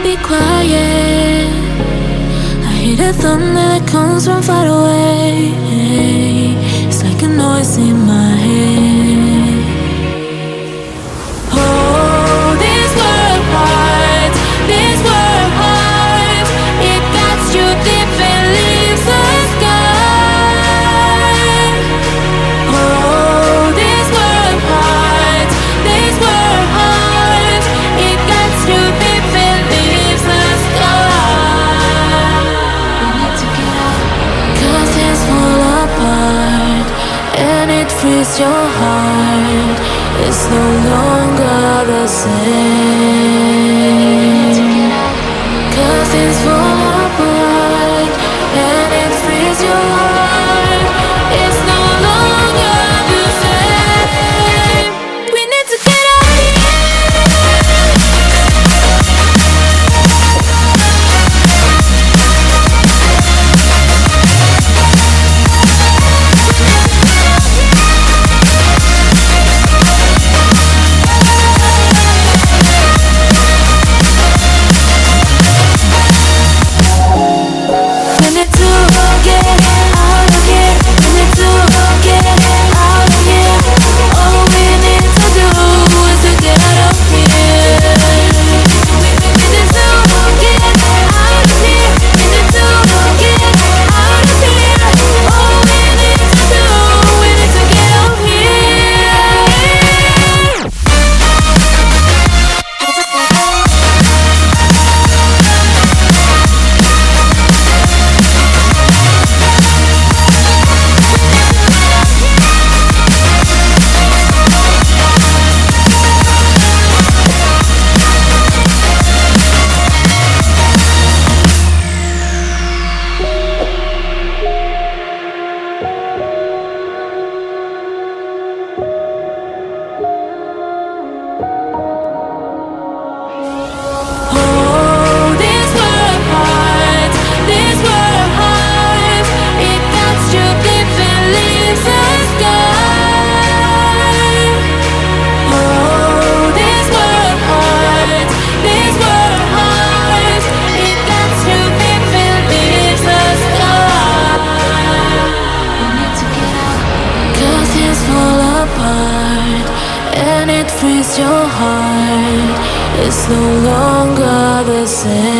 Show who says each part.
Speaker 1: be quiet. I hear the thunder that comes from far away. It's like a noise in my head. Oh, this world heart, this world heart, it cuts you deep and leaves the sky. Oh, this world heart, this world heart, it cuts you deep and leaves the sky. We need to get out, 'cause things fall apart and it frees your heart. It's no longer the same. 'Cause things fall apart and it frees your heart. It's no longer the same. We need to get out of your heart. It's no longer the same.